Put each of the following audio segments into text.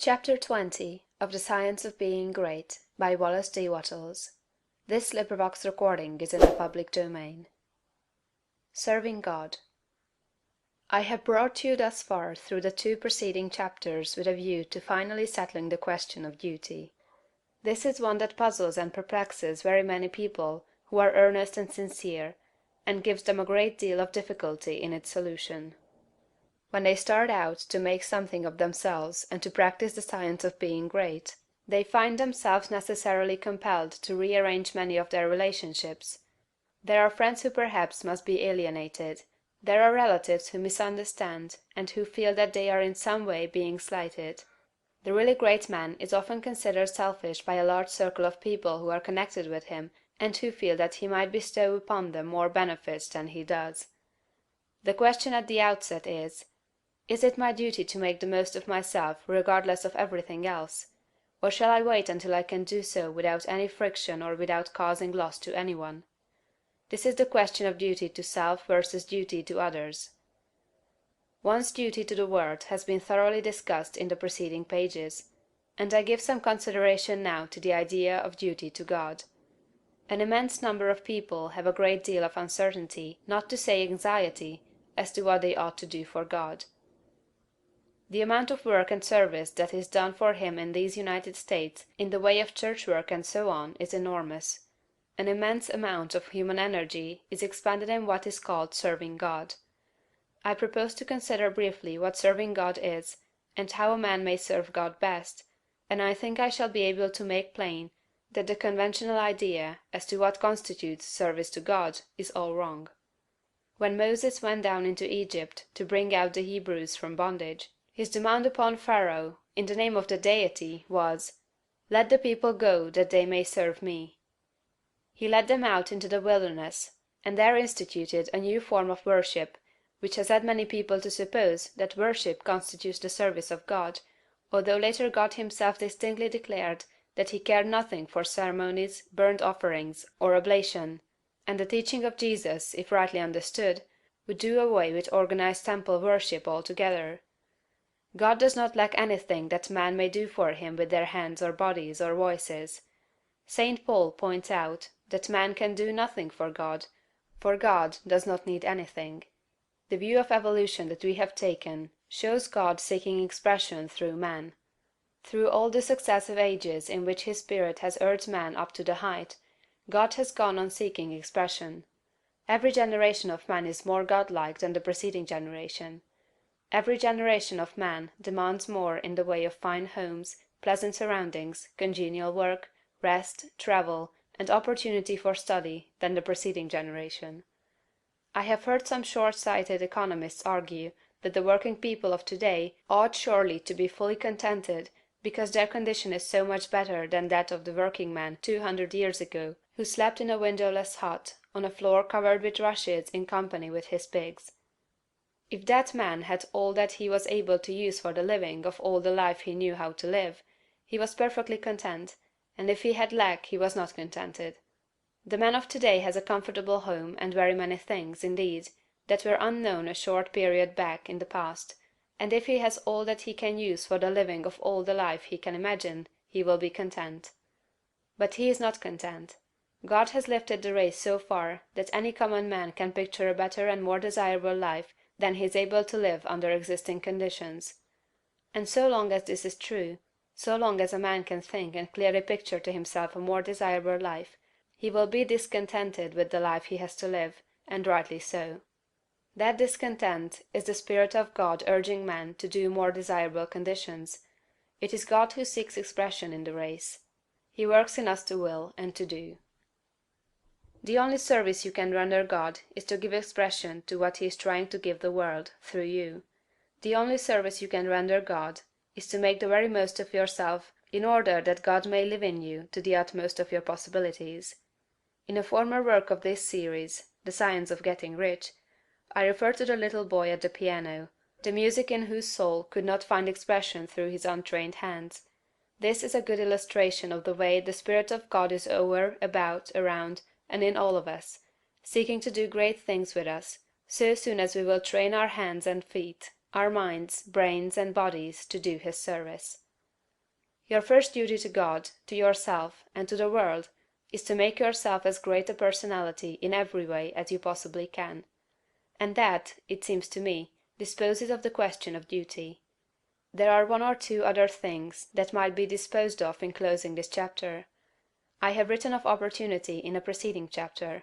Chapter 20 of the Science of Being Great by Wallace D. Wattles. This recording is in the public domain. Serving God. I have brought you thus far through the two preceding chapters with a view to finally settling the question of duty. This is one that puzzles and perplexes very many people who are earnest and sincere, and gives them a great deal of difficulty in its solution. When they start out to make something of themselves and to practice the science of being great, they find themselves necessarily compelled to rearrange many of their relationships. There are friends who perhaps must be alienated. There are relatives who misunderstand and who feel that they are in some way being slighted. The really great man is often considered selfish by a large circle of people who are connected with him and who feel that he might bestow upon them more benefits than he does. The question at the outset is it my duty to make the most of myself regardless of everything else? Or shall I wait until I can do so without any friction or without causing loss to any one? This is the question of duty to self versus duty to others. One's duty to the world has been thoroughly discussed in the preceding pages, and I give some consideration now to the idea of duty to God. An immense number of people have a great deal of uncertainty, not to say anxiety, as to what they ought to do for God. The amount of work and service that is done for him in these United States in the way of church work and so on is enormous. An immense amount of human energy is expended in what is called serving God. I propose to consider briefly what serving God is, and how a man may serve God best, and I think I shall be able to make plain that the conventional idea as to what constitutes service to God is all wrong. When Moses went down into Egypt to bring out the Hebrews from bondage, his demand upon Pharaoh, in the name of the Deity, was, "Let the people go that they may serve me." He led them out into the wilderness, and there instituted a new form of worship, which has led many people to suppose that worship constitutes the service of God, although later God himself distinctly declared that he cared nothing for ceremonies, burnt offerings, or oblation, and the teaching of Jesus, if rightly understood, would do away with organized temple worship altogether. God does not lack anything that man may do for him with their hands or bodies or voices. St. Paul points out that man can do nothing for God does not need anything. The view of evolution that we have taken shows God seeking expression through man. Through all the successive ages in which his Spirit has urged man up to the height, God has gone on seeking expression. Every generation of man is more godlike than the preceding generation. Every generation of man demands more in the way of fine homes, pleasant surroundings, congenial work, rest, travel, and opportunity for study than the preceding generation. I have heard some short-sighted economists argue that the working people of today ought surely to be fully contented because their condition is so much better than that of the working man 200 years ago, who slept in a windowless hut on a floor covered with rushes in company with his pigs. If that man had all that he was able to use for the living of all the life he knew how to live, he was perfectly content, and if he had lack he was not contented. The man of today has a comfortable home and very many things, indeed, that were unknown a short period back in the past, and if he has all that he can use for the living of all the life he can imagine, he will be content. But he is not content. God has lifted the race so far that any common man can picture a better and more desirable life than he is able to live under existing conditions. And so long as this is true, so long as a man can think and clearly picture to himself a more desirable life, he will be discontented with the life he has to live, and rightly so. That discontent is the Spirit of God urging man to do more desirable conditions. It is God who seeks expression in the race. He works in us to will and to do. The only service you can render God is to give expression to what he is trying to give the world, through you. The only service you can render God is to make the very most of yourself in order that God may live in you to the utmost of your possibilities. In a former work of this series, The Science of Getting Rich, I refer to the little boy at the piano, the music in whose soul could not find expression through his untrained hands. This is a good illustration of the way the Spirit of God is over, about, around, and in all of us, seeking to do great things with us, so soon as we will train our hands and feet, our minds, brains, and bodies to do his service. Your first duty to God, to yourself, and to the world, is to make yourself as great a personality in every way as you possibly can. And that, it seems to me, disposes of the question of duty. There are one or two other things that might be disposed of in closing this chapter. I have written of opportunity in a preceding chapter.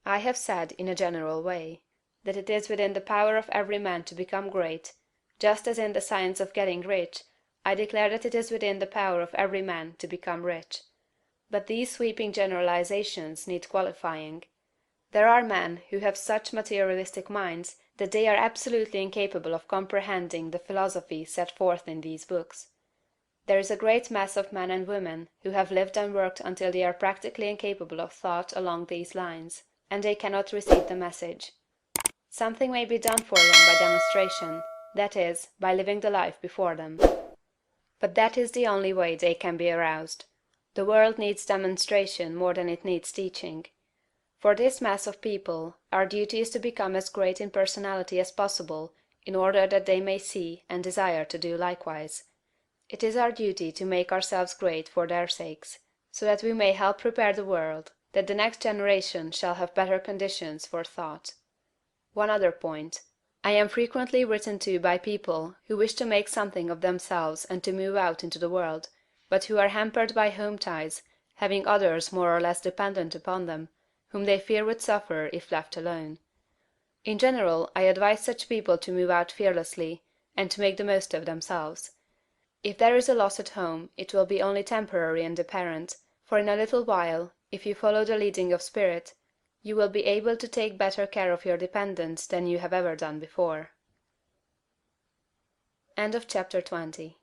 I have said, in a general way, that it is within the power of every man to become great, just as in the science of getting rich, I declare that it is within the power of every man to become rich. But these sweeping generalizations need qualifying. There are men who have such materialistic minds that they are absolutely incapable of comprehending the philosophy set forth in these books. There is a great mass of men and women who have lived and worked until they are practically incapable of thought along these lines, and they cannot receive the message. Something may be done for them by demonstration, that is, by living the life before them. But that is the only way they can be aroused. The world needs demonstration more than it needs teaching. For this mass of people, our duty is to become as great in personality as possible, in order that they may see and desire to do likewise. It is our duty to make ourselves great for their sakes, so that we may help prepare the world, that the next generation shall have better conditions for thought. One other point. I am frequently written to by people who wish to make something of themselves and to move out into the world, but who are hampered by home ties, having others more or less dependent upon them, whom they fear would suffer if left alone. In general, I advise such people to move out fearlessly, and to make the most of themselves. If there is a loss at home, it will be only temporary and apparent, for in a little while, if you follow the leading of spirit, you will be able to take better care of your dependents than you have ever done before. Chapter 21.